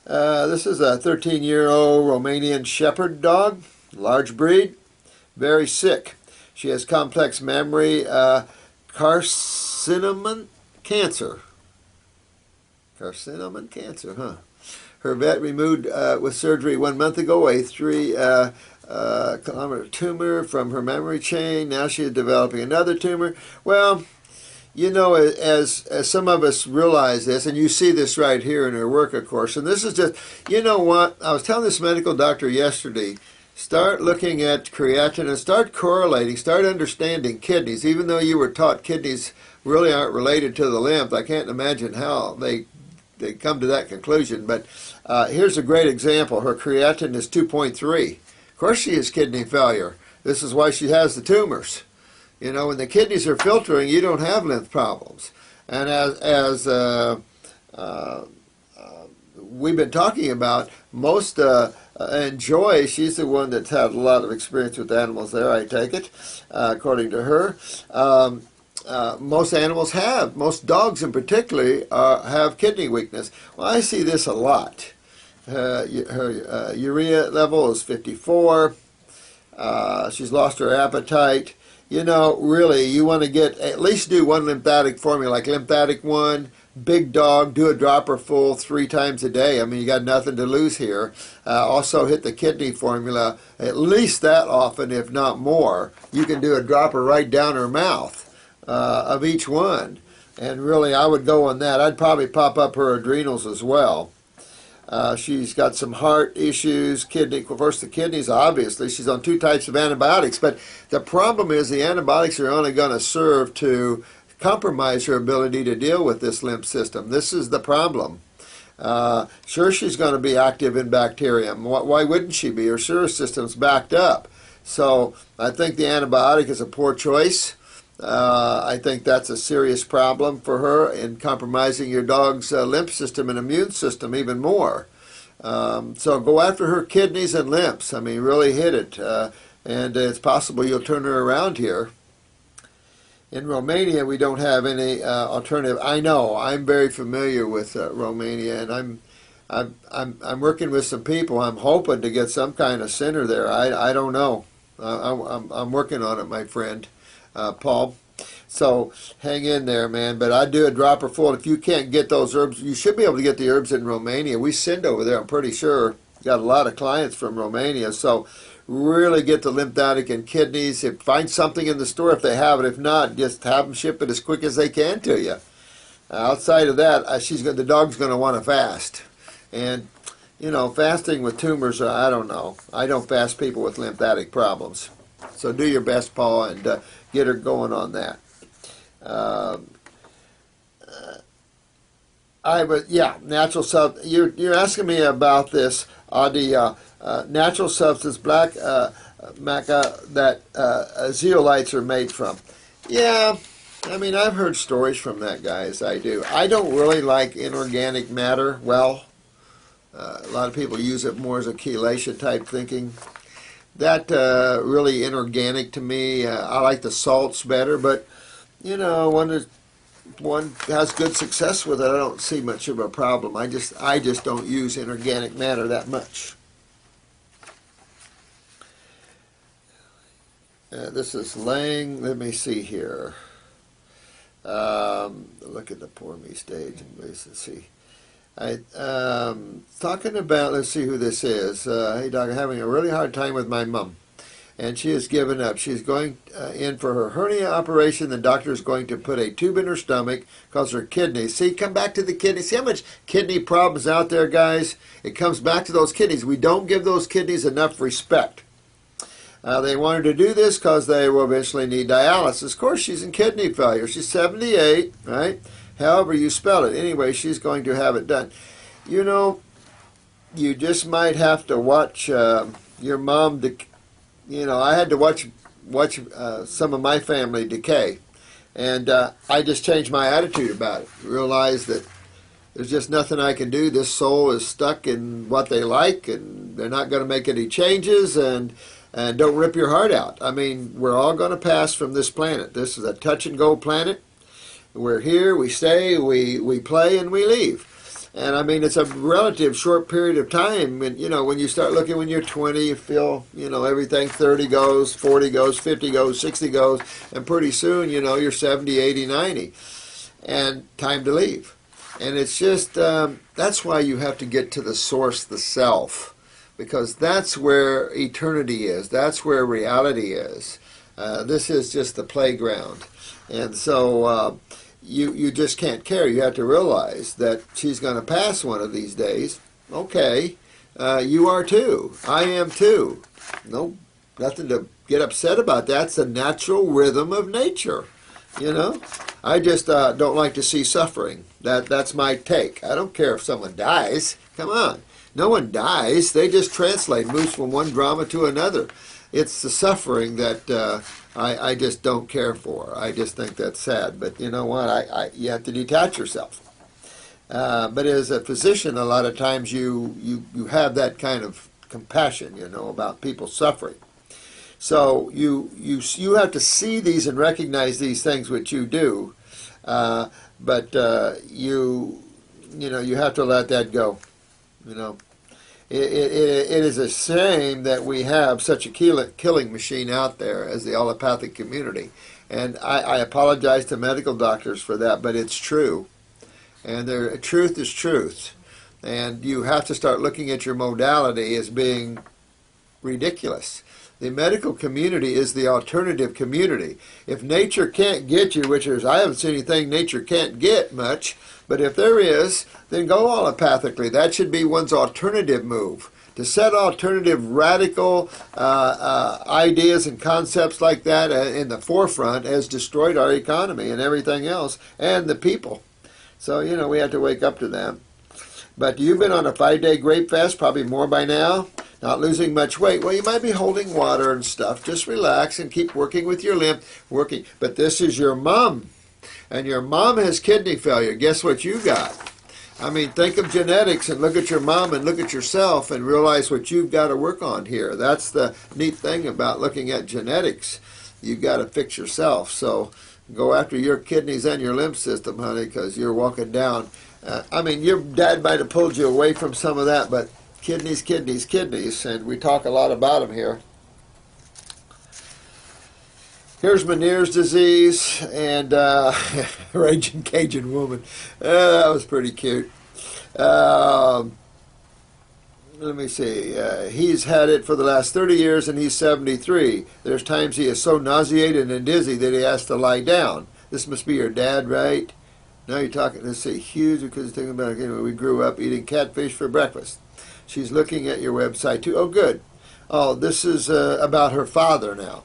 This is a 13-year-old Romanian Shepherd dog, large breed, very sick. She has complex memory, carcinoma cancer. Carcinoma cancer, huh? Her vet removed with surgery 1 month ago a 3 kilometer tumor from her memory chain. Now she is developing another tumor. Well, you know, as some of us realize this, and you see this right here in her work, of course, and this is just, you know what, I was telling this medical doctor yesterday, start looking at creatinine and start correlating, start understanding kidneys, even though you were taught kidneys really aren't related to the lymph. I can't imagine how they come to that conclusion, but here's a great example. Her creatinine is 2.3. Of course she has kidney failure. This is why she has the tumors. You know, when the kidneys are filtering, you don't have lymph problems. And as we've been talking about, most, and Joy, she's the one that's had a lot of experience with animals there, I take it, according to her. Most animals have, most dogs in particular, have kidney weakness. Well, I see this a lot. Her urea level is 54. She's lost her appetite. You know, really, you want to get, at least do one lymphatic formula, like lymphatic 1, big dog, do a dropper full 3 times a day. I mean, you got nothing to lose here. Also hit the kidney formula at least that often, if not more. You can do a dropper right down her mouth of each one. And really, I would go on that. I'd probably pop up her adrenals as well. She's got some heart issues, kidney. Of course, the kidneys, obviously. She's on 2 types of antibiotics. But the problem is the antibiotics are only going to serve to compromise her ability to deal with this lymph system. This is the problem. Sure, she's going to be active in bacterium. Why wouldn't she be? Her serous system's backed up. So I think the antibiotic is a poor choice. I think that's a serious problem for her in compromising your dog's lymph system and immune system even more. So go after her kidneys and lymphs. I mean, really hit it. And it's possible you'll turn her around here. In Romania, we don't have any alternative. I know. I'm very familiar with Romania, and I'm working with some people. I'm hoping to get some kind of center there. I don't know. I'm working on it, my friend. Paul. So hang in there, man. But I do a dropper full. If you can't get those herbs, you should be able to get the herbs in Romania. We send over there, I'm pretty sure. Got a lot of clients from Romania. So really get the lymphatic and kidneys. Find something in the store if they have it. If not, just have them ship it as quick as they can to you. Outside of that, the dog's going to want to fast. And, you know, fasting with tumors, I don't know. I don't fast people with lymphatic problems. So do your best, Paul, and get her going on that. Natural substance. You're asking me about this, the natural substance, black maca, that zeolites are made from. Yeah, I mean, I've heard stories from that, guys. I do. I don't really like inorganic matter. Well, a lot of people use it more as a chelation type thinking. That really inorganic to me. I like the salts better, but you know, one has good success with it. I don't see much of a problem. I just don't use inorganic matter that much. This is Lang. Let me see here. Look at the poor me stage and let's see. Talking about, let's see who this is. Hey, Doc, I'm having a really hard time with my mom, and she has given up. She's going in for her hernia operation. The doctor is going to put a tube in her stomach because her kidneys. See, come back to the kidneys. See how much kidney problems out there, guys? It comes back to those kidneys. We don't give those kidneys enough respect. They want her to do this because they will eventually need dialysis. Of course, she's in kidney failure. She's 78, right? However you spell it. Anyway, she's going to have it done. You know, you just might have to watch your mom. You know, I had to watch some of my family decay. And I just changed my attitude about it. Realized that there's just nothing I can do. This soul is stuck in what they like, and they're not going to make any changes, and don't rip your heart out. I mean, we're all going to pass from this planet. This is a touch-and-go planet. We're here, we stay, we play, and we leave. And I mean, it's a relative short period of time. And, you know, when you start looking when you're 20, you feel, you know, everything 30 goes, 40 goes, 50 goes, 60 goes. And pretty soon, you know, you're 70, 80, 90. And time to leave. And it's just, that's why you have to get to the source, the self. Because that's where eternity is. That's where reality is. This is just the playground. And so you just can't care. You have to realize that she's going to pass one of these days. Okay, you are too. I am too. No, nothing to get upset about. That's the natural rhythm of nature. You know, I just don't like to see suffering. That's my take. I don't care if someone dies. Come on. No one dies. They just translate, moves from one drama to another. It's the suffering that I just don't care for. I just think that's sad. But you know what? You have to detach yourself. But as a physician, a lot of times you have that kind of compassion, you know, about people suffering. So you have to see these and recognize these things, which you do. But you have to let that go. You know, it is a shame that we have such a killing machine out there as the allopathic community. And I apologize to medical doctors for that, but it's true. And truth is truth. And you have to start looking at your modality as being ridiculous. The medical community is the alternative community. If nature can't get you, which is, I haven't seen anything nature can't get much, but if there is, then go allopathically. That should be one's alternative move. To set alternative, radical ideas and concepts like that in the forefront has destroyed our economy and everything else, and the people. So, you know, we have to wake up to that. But you've been on a 5-day grape fast, probably more by now. Not losing much weight. Well, you might be holding water and stuff. Just relax and keep working with your lymph. But this is your mom. And your mom has kidney failure. Guess what you got? I mean, think of genetics and look at your mom and look at yourself and realize what you've got to work on here. That's the neat thing about looking at genetics. You've got to fix yourself. So go after your kidneys and your lymph system, honey, because you're walking down. I mean, your dad might have pulled you away from some of that, but kidneys, kidneys, kidneys, and we talk a lot about them here. Here's Meniere's disease and Raging Cajun Woman. That was pretty cute. Let me see. He's had it for the last 30 years and he's 73. There's times he is so nauseated and dizzy that he has to lie down. This must be your dad, right? Now you're talking, let's see, huge, because thinking about it, we grew up eating catfish for breakfast. She's looking at your website too. Oh, good. Oh, this is about her father now.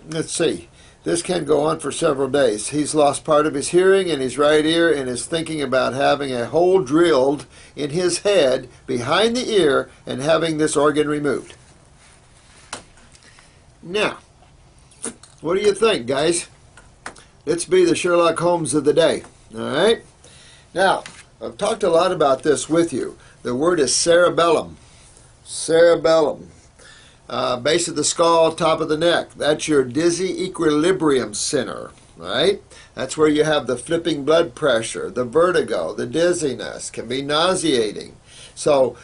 Let's see. This can go on for several days. He's lost part of his hearing in his right ear and is thinking about having a hole drilled in his head behind the ear and having this organ removed. Now, what do you think, guys? Let's be the Sherlock Holmes of the day. All right? Now, I've talked a lot about this with you. The word is cerebellum. Cerebellum. Base of the skull, top of the neck. That's your dizzy equilibrium center, right? That's where you have the flipping blood pressure, the vertigo, the dizziness, can be nauseating. So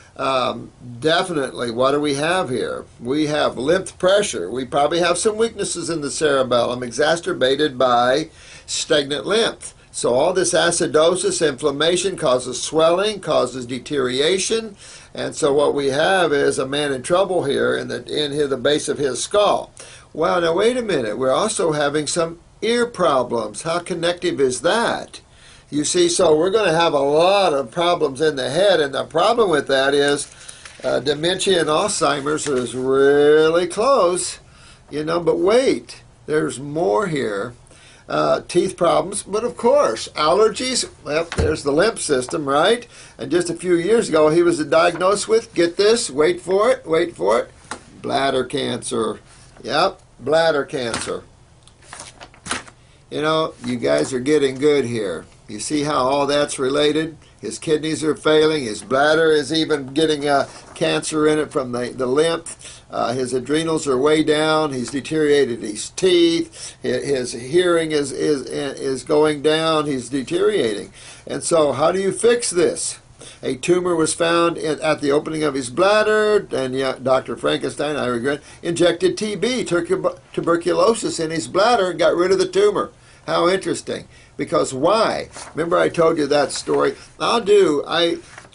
definitely, what do we have here? We have lymph pressure. We probably have some weaknesses in the cerebellum exacerbated by stagnant lymph. So all this acidosis, inflammation causes swelling, causes deterioration, and so what we have is a man in trouble here in the base of his skull. Well, now wait a minute. We're also having some ear problems. How connective is that? You see, so we're going to have a lot of problems in the head, and the problem with that is dementia and Alzheimer's is really close, you know, but wait, there's more here. Teeth problems, but of course, allergies, well, there's the lymph system, right? And just a few years ago, he was diagnosed with, get this, wait for it, bladder cancer. Yep, bladder cancer. You know, you guys are getting good here. You see how all that's related? His kidneys are failing. His bladder is even getting cancer in it from the lymph. His adrenals are way down. He's deteriorated his teeth. His hearing is going down. He's deteriorating. And so how do you fix this? A tumor was found at the opening of his bladder, and Dr. Frankenstein, I regret, injected TB, tuberculosis, in his bladder and got rid of the tumor. How interesting. Because why? Remember I told you that story?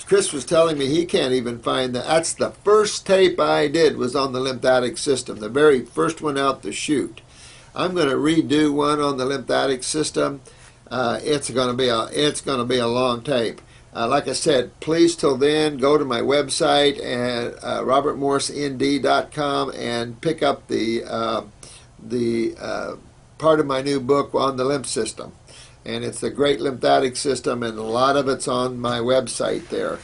Chris was telling me he can't even find that. That's the first tape I did was on the lymphatic system, the very first one out the chute. I'm going to redo one on the lymphatic system. It's going to be a long tape. Like I said, please till then go to my website at robertmorrisend.com and pick up the part of my new book on the lymph system. And it's the Great Lymphatic System, and a lot of it's on my website there.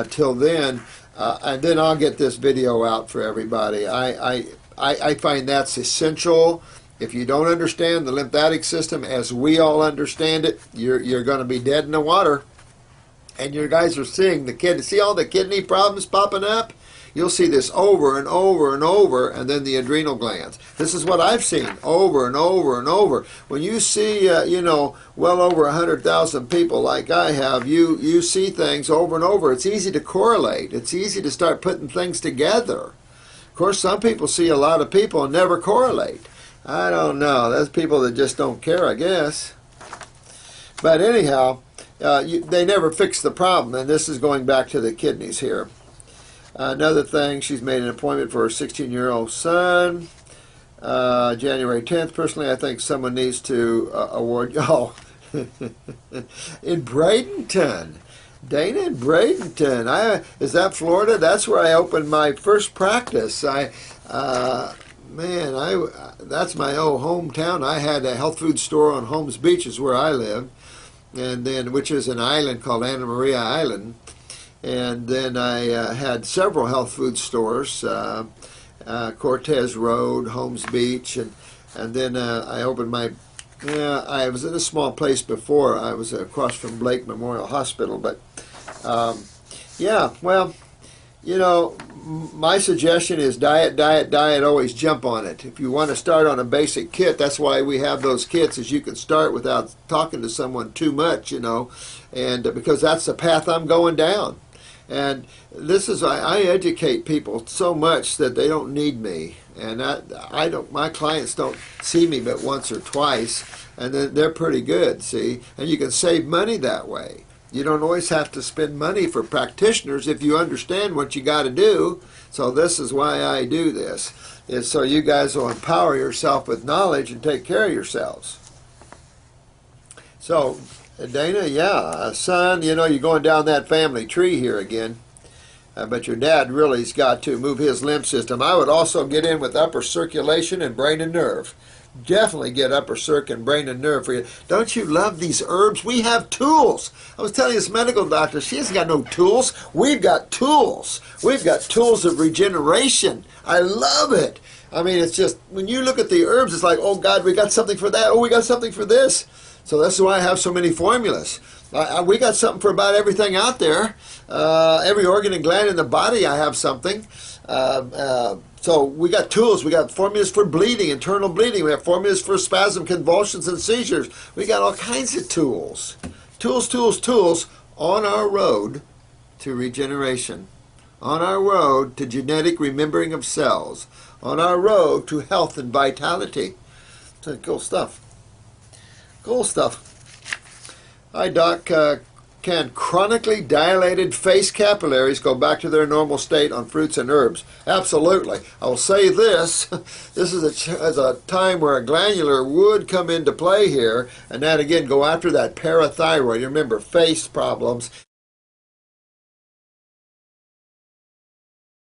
Till then, and then I'll get this video out for everybody. I find that's essential. If you don't understand the lymphatic system as we all understand it, you're going to be dead in the water. And you guys are seeing see all the kidney problems popping up? You'll see this over and over and over, and then the adrenal glands. This is what I've seen over and over and over. When you see, well over 100,000 people like I have, you see things over and over. It's easy to correlate. It's easy to start putting things together. Of course, some people see a lot of people and never correlate. I don't know. There's people that just don't care, I guess. But anyhow, they never fix the problem, and this is going back to the kidneys here. Another thing, she's made an appointment for her 16-year-old son, January 10th. Personally, I think someone needs to award, in Bradenton. Dana in Bradenton. Is that Florida? That's where I opened my first practice. That's my old hometown. I had a health food store on Holmes Beach, is where I lived, and then which is an island called Anna Maria Island. And then I had several health food stores, Cortez Road, Holmes Beach, and then I opened my. I was in a small place before. I was across from Blake Memorial Hospital, but my suggestion is diet, diet, diet. Always jump on it. If you want to start on a basic kit, that's why we have those kits, is you can start without talking to someone too much, and because that's the path I'm going down. And this is, I educate people so much that they don't need me, and my clients don't see me but once or twice, and then they're pretty good, see, and you can save money that way. You don't always have to spend money for practitioners if you understand what you got to do. So this is why I do this, is so you guys will empower yourself with knowledge and take care of yourselves. So Dana, son, you're going down that family tree here again. But your dad really's got to move his lymph system. I would also get in with upper circulation and brain and nerve. Definitely get upper circ and brain and nerve for you. Don't you love these herbs? We have tools. I was telling this medical doctor, she hasn't got no tools. We've got tools. We've got tools of regeneration. I love it. I mean, it's just, when you look at the herbs, it's like, oh God, we got something for that. Oh, we got something for this. So that's why I have so many formulas. We got something for about everything out there. Every organ and gland in the body, I have something. So we got tools. We got formulas for bleeding, internal bleeding. We have formulas for spasm, convulsions, and seizures. We got all kinds of tools. Tools, tools, tools on our road to regeneration. On our road to genetic remembering of cells. On our road to health and vitality. So cool stuff. Cool stuff. Hi, Doc. Can chronically dilated face capillaries go back to their normal state on fruits and herbs? Absolutely. I will say this. This is a time where a glandular would come into play here, and that again go after that parathyroid. You remember, face problems